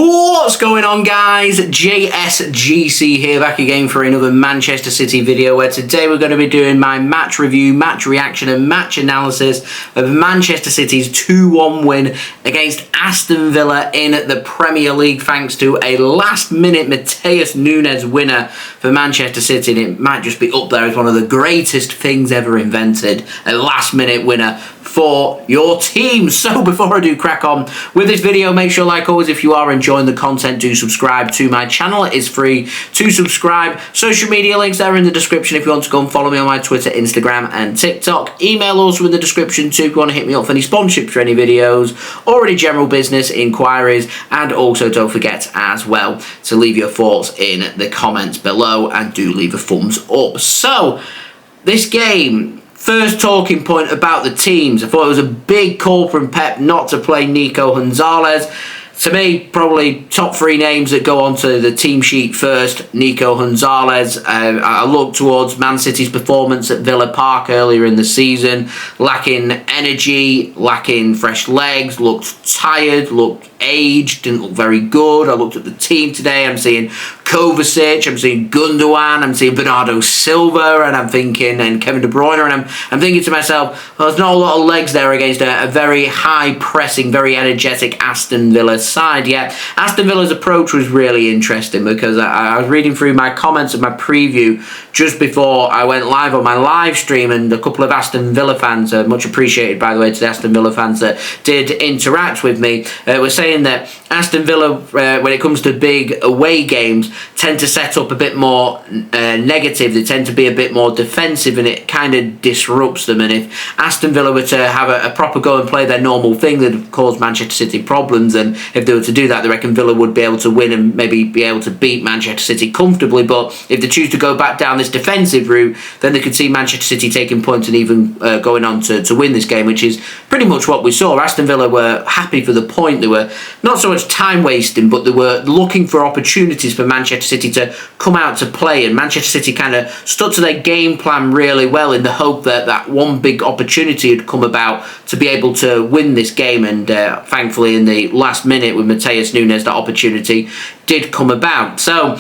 What's going on, guys? JSGC here, back again for another Manchester City video, where today we're going to be doing my match review, match reaction and match analysis of Manchester City's 2-1 win against Aston Villa in the Premier League, thanks to a last-minute Matheus Nunes winner for Manchester City. And it might just be up there as one of the greatest things ever invented, a last-minute winner for your team. So before I do crack on with this video, make sure, like always, if you are enjoying the content, do subscribe to my channel. It is free to subscribe. Social media links there in the description if you want to go and follow me on my Twitter, Instagram and TikTok. Email also in the description too if you want to hit me up for any sponsorships for any videos or any general business inquiries. And also don't forget as well to leave your thoughts in the comments below, and do leave a thumbs up. So this game, first talking point about the teams. I thought it was a big call from Pep not to play Nico Gonzalez. To me, probably top three names that go onto the team sheet first. Nico Gonzalez. I looked towards Man City's performance at Villa Park earlier in the season. Lacking energy, lacking fresh legs, looked tired, looked aged, didn't look very good. I looked at the team today. I'm seeing Kovacic, I'm seeing Gundogan, I'm seeing Bernardo Silva, and I'm thinking, and Kevin De Bruyne, and I'm thinking to myself, well, there's not a lot of legs there against a very high-pressing, very energetic Aston Villa side. Yet Aston Villa's approach was really interesting, because I was reading through my comments of my preview just before I went live on my live stream, and a couple of Aston Villa fans, much appreciated by the way to the Aston Villa fans that did interact with me, were saying that Aston Villa, when it comes to big away games, tend to set up a bit more negative. They tend to be a bit more defensive, and it kind of disrupts them. And if Aston Villa were to have a proper go and play their normal thing, they'd cause Manchester City problems. And if they were to do that, they reckon Villa would be able to win and maybe be able to beat Manchester City comfortably. But if they choose to go back down this defensive route, then they could see Manchester City taking points and even going on to win this game, which is pretty much what we saw. Aston Villa were happy for the point. They were not so much time wasting, but they were looking for opportunities for Manchester City to come out to play, and Manchester City kind of stuck to their game plan really well in the hope that that one big opportunity had come about to be able to win this game. And thankfully in the last minute with Matheus Nunes, that opportunity did come about. So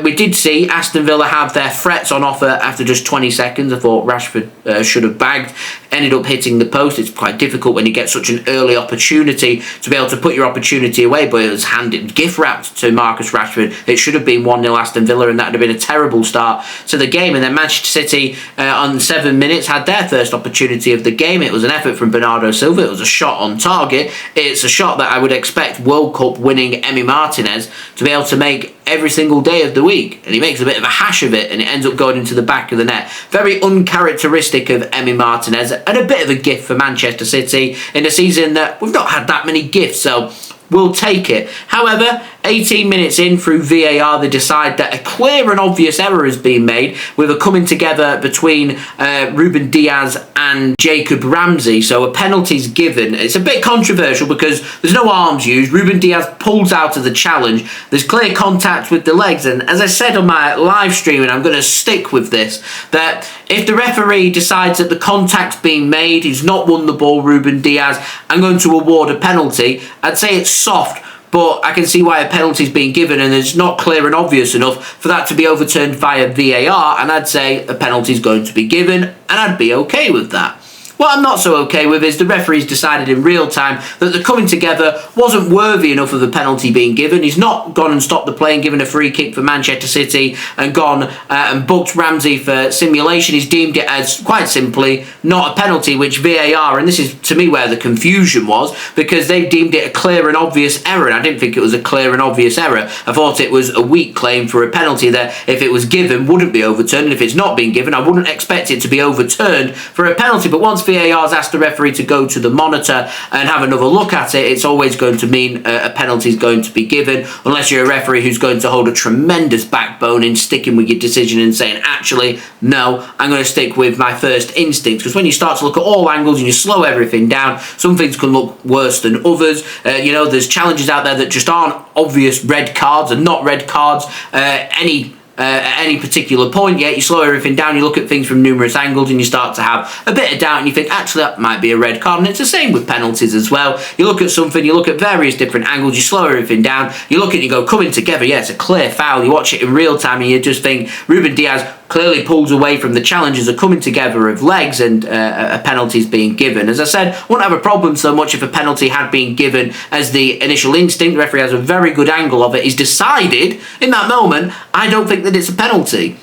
we did see Aston Villa have their threats on offer after just 20 seconds. I thought Rashford should have bagged, ended up hitting the post. It's quite difficult when you get such an early opportunity to be able to put your opportunity away, but it was handed, gift wrapped to Marcus Rashford. It should have been 1-0 Aston Villa, and that would have been a terrible start to the game. And then Manchester City on 7 minutes had their first opportunity of the game. It was an effort from Bernardo Silva. It was a shot on target. It's a shot that I would expect World Cup winning Emi Martinez to be able to make every single day of the week, and he makes a bit of a hash of it, and it ends up going into the back of the net. Very uncharacteristic of Emi Martinez, and a bit of a gift for Manchester City in a season that we've not had that many gifts, so we'll take it. However, 18 minutes in, through VAR, they decide that a clear and obvious error has been made with a coming together between Ruben Dias and Jacob Ramsey. So a penalty's given. It's a bit controversial because there's no arms used. Ruben Dias pulls out of the challenge. There's clear contact with the legs. And as I said on my live stream, and I'm going to stick with this, that if the referee decides that the contact's been made, he's not won the ball, Ruben Dias, I'm going to award a penalty. I'd say it's soft, but I can see why a penalty's been given, and it's not clear and obvious enough for that to be overturned via VAR, and I'd say a penalty's going to be given, and I'd be okay with that. What I'm not so okay with is the referees decided in real time that the coming together wasn't worthy enough of the penalty being given. He's not gone and stopped the play and given a free kick for Manchester City and gone and booked Ramsey for simulation. He's deemed it as, quite simply, not a penalty, which VAR, and this is to me where the confusion was, because they deemed it a clear and obvious error, and I didn't think it was a clear and obvious error. I thought it was a weak claim for a penalty that, if it was given, wouldn't be overturned, and if it's not been given, I wouldn't expect it to be overturned for a penalty. But once VAR's asked the referee to go to the monitor and have another look at it, it's always going to mean a penalty is going to be given, unless you're a referee who's going to hold a tremendous backbone in sticking with your decision and saying, actually, no, I'm going to stick with my first instinct. Because when you start to look at all angles and you slow everything down, some things can look worse than others. There's challenges out there that just aren't obvious red cards and not red cards. Any at any particular point yet. You slow everything down, you look at things from numerous angles, and you start to have a bit of doubt, and you think, actually, that might be a red card. And it's the same with penalties as well. You look at something, you look at various different angles, you slow everything down, you look at it, you go, coming together, yeah, it's a clear foul. You watch it in real time, and you just think, Ruben Dias clearly pulls away from the challenges of coming together of legs, and a penalty is being given. As I said, I wouldn't have a problem so much if a penalty had been given as the initial instinct. The referee has a very good angle of it. He's decided in that moment, I don't think that it's a penalty.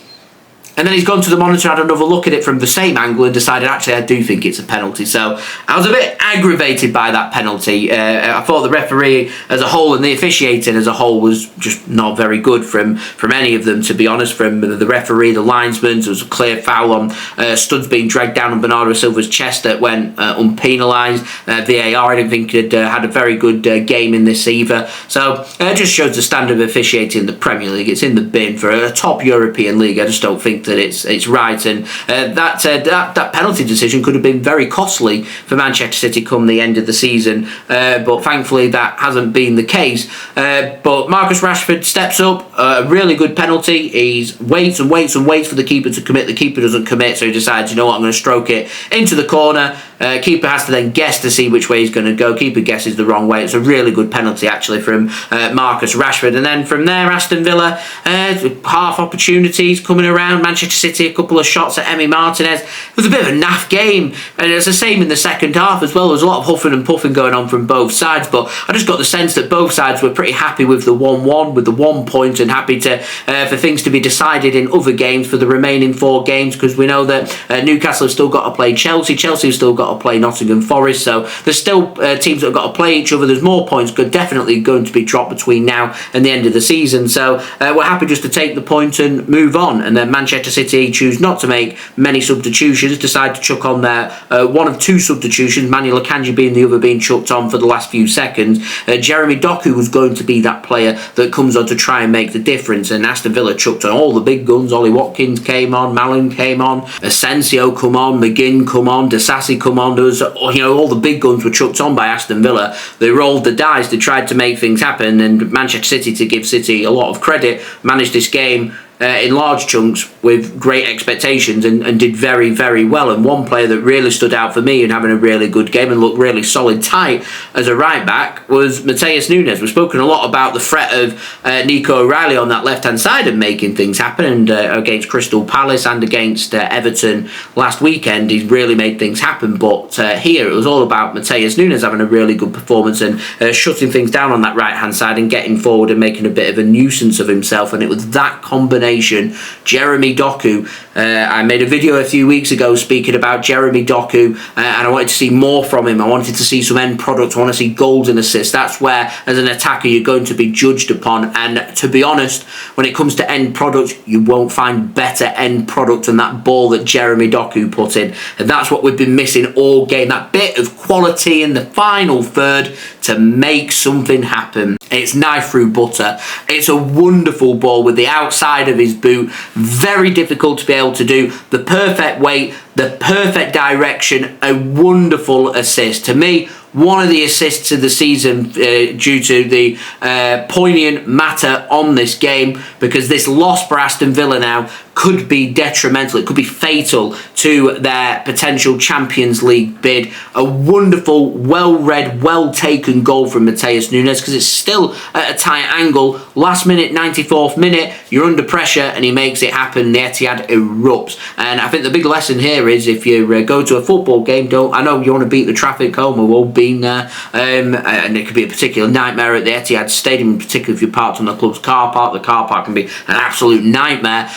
And then he's gone to the monitor, had another look at it from the same angle, and decided, actually, I do think it's a penalty. So I was a bit aggravated by that penalty. I thought the referee as a whole and the officiating as a whole was just not very good from any of them, to be honest. From the referee, the linesman, there was a clear foul on studs being dragged down on Bernardo Silva's chest that went unpenalised. VAR, I didn't think had a very good game in this either. So it just shows the standard of officiating in the Premier League. It's in the bin for a top European league. I just don't think that it's right, and that penalty decision could have been very costly for Manchester City come the end of the season, but thankfully that hasn't been the case. But Marcus Rashford steps up, a really good penalty. He waits and waits and waits for the keeper to commit. The keeper doesn't commit, so he decides, you know what, I'm going to stroke it into the corner. Keeper has to then guess to see which way he's going to go. Keeper guesses the wrong way. It's a really good penalty actually from Marcus Rashford. And then from there, Aston Villa, half opportunities coming around. Manchester City, a couple of shots at Emi Martinez. It was a bit of a naff game, and it's the same in the second half as well. There was a lot of huffing and puffing going on from both sides, but I just got the sense that both sides were pretty happy with the 1-1, with the 1 point, and happy to for things to be decided in other games for the remaining 4 games, because we know that Newcastle have still got to play Chelsea. Chelsea have still got to play Nottingham Forest, so there's still teams that have got to play each other. There's more points definitely going to be dropped between now and the end of the season, so we're happy just to take the point and move on. And then Manchester City choose not to make many substitutions, decide to chuck on their one of 2 substitutions, Manuel Akanji being the other, being chucked on for the last few seconds. Jeremy Doku was going to be that player that comes on to try and make the difference, and Aston Villa chucked on all the big guns. Ollie Watkins came on, Malin came on, Asensio come on, McGinn come on, Disasi come on. There was, all the big guns were chucked on by Aston Villa. They rolled the dice, they tried to make things happen, and Manchester City, to give City a lot of credit, managed this game in large chunks with great expectations, and did very, very well. And one player that really stood out for me and having a really good game and looked really solid tight as a right back was Matheus Nunes. We've spoken a lot about the threat of Nico O'Reilly on that left hand side and making things happen, and against Crystal Palace and against Everton last weekend he's really made things happen. But here it was all about Matheus Nunes having a really good performance and shutting things down on that right hand side and getting forward and making a bit of a nuisance of himself. And it was that combination, Jeremy Doku. I made a video a few weeks ago speaking about Jeremy Doku, and I wanted to see more from him. I wanted to see some end product. I want to see goals and assists. That's where, as an attacker, you're going to be judged upon. And to be honest, when it comes to end product, you won't find better end product than that ball that Jeremy Doku put in. And that's what we've been missing all game. That bit of quality in the final third to make something happen. It's knife through butter. It's a wonderful ball with the outside of his boot. Very difficult to be able to do. The perfect weight, the perfect direction. A wonderful assist. To me, one of the assists of the season due to the poignant matter on this game, because this loss for Aston Villa now could be detrimental. It could be fatal to their potential Champions League bid. A wonderful, well-read, well-taken goal from Matheus Nunes, because it's still at a tight angle. Last minute, 94th minute, you're under pressure and he makes it happen. The Etihad erupts. And I think the big lesson here is, if you go to a football game, I know you want to beat the traffic home. We've all been there. And it could be a particular nightmare at the Etihad Stadium, particularly if you're parked on the club's car park. The car park can be an absolute nightmare.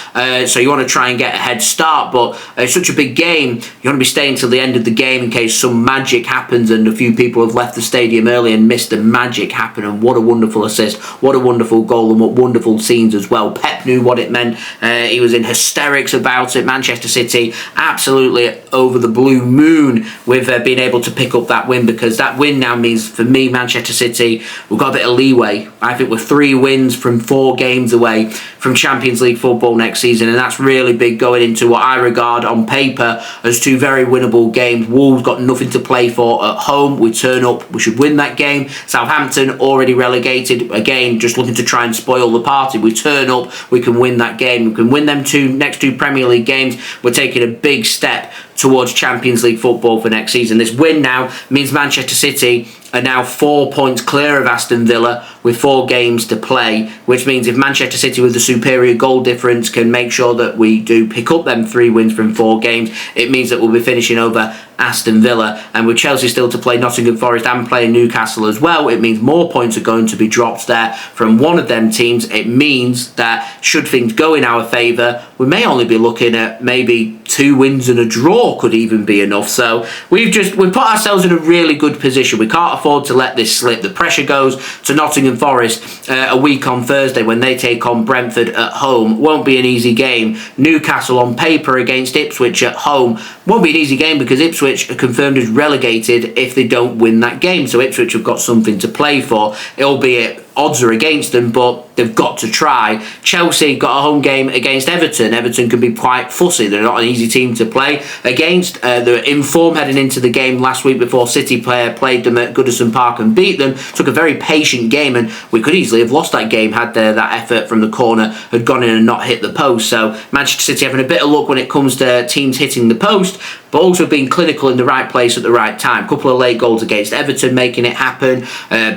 So you want to try and get a head start, but it's such a big game, you want to be staying till the end of the game in case some magic happens, and a few people have left the stadium early and missed the magic happen. And what a wonderful assist, what a wonderful goal, and what wonderful scenes as well. Pep knew what it meant. He was in hysterics about it. Manchester City absolutely over the blue moon with being able to pick up that win, because that win now means, for me, Manchester City, we've got a bit of leeway. I think we're 3 wins from 4 games away from Champions League football next season, and and that's really big going into what I regard on paper as two very winnable games. Wolves got nothing to play for at home. We turn up, we should win that game. Southampton already relegated, again just looking to try and spoil the party. We turn up, we can win that game. We can win them next two Premier League games. We're taking a big step towards Champions League football for next season. This win now means Manchester City are now 4 points clear of Aston Villa with 4 games to play, which means if Manchester City with the superior goal difference can make sure that we do pick up them 3 wins from 4 games, it means that we'll be finishing over Aston Villa. And with Chelsea still to play Nottingham Forest and playing Newcastle as well, it means more points are going to be dropped there from one of them teams. It means that should things go in our favour, we may only be looking at maybe 2 wins and a draw could even be enough. So we've put ourselves in a really good position. We can't afford to let this slip. The pressure goes to Nottingham Forest a week on Thursday when they take on Brentford at home. Won't be an easy game. Newcastle on paper against Ipswich at home won't be an easy game because Ipswich are confirmed as relegated if they don't win that game. So Ipswich have got something to play for, albeit odds are against them, but they've got to try. Chelsea got a home game against Everton. Everton can be quite fussy. They're not an easy team to play against. They're in form heading into the game last week before City played them at Goodison Park and beat them. Took a very patient game, and we could easily have lost that game had that effort from the corner had gone in and not hit the post. So Manchester City having a bit of luck when it comes to teams hitting the post, but also being clinical in the right place at the right time. A couple of late goals against Everton making it happen,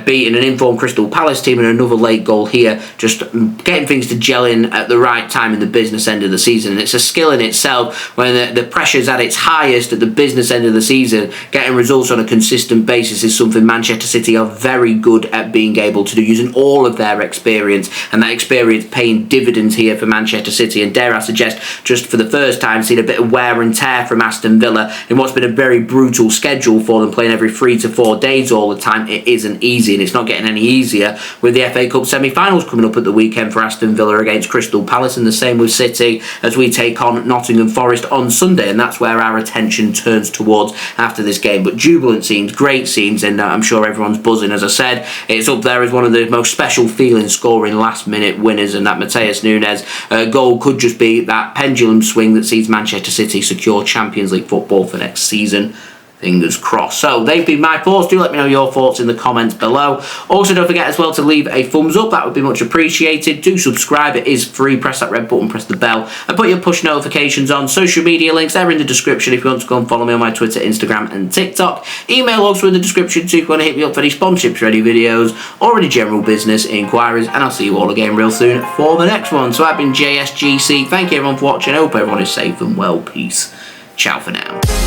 beating an informed Crystal Palace team, and another late goal here, just getting things to gel in at the right time in the business end of the season. And it's a skill in itself when the pressure's at its highest at the business end of the season. Getting results on a consistent basis is something Manchester City are very good at being able to do, using all of their experience, and that experience paying dividends here for Manchester City. And dare I suggest, just for the first time, seen a bit of wear and tear from Aston Villa in what's been a very brutal schedule for them, playing every 3 to 4 days all the time. It isn't easy, and it's not getting any easier with the FA Cup semi-finals coming up at the weekend for Aston Villa against Crystal Palace, and the same with City as we take on Nottingham Forest on Sunday, and that's where our attention turns towards after this game. But jubilant scenes, great scenes, and I'm sure everyone's buzzing. As I said, it's up there as one of the most special feeling scoring last minute winners, and that Matheus Nunes goal could just be that pendulum swing that sees Manchester City secure Champions League football for next season. Fingers crossed. So they've been my thoughts. Do let me know your thoughts in the comments below. Also, don't forget as well to leave a thumbs up. That would be much appreciated. Do subscribe. It is free. Press that red button, press the bell, and put your push notifications on. Social media links, they're in the description if you want to go and follow me on my Twitter, Instagram, and TikTok. Email also in the description too if you want to hit me up for any sponsorships, ready videos, or any general business inquiries. And I'll see you all again real soon for the next one. So I've been JSGC. Thank you everyone for watching. I hope everyone is safe and well. Peace. Ciao for now.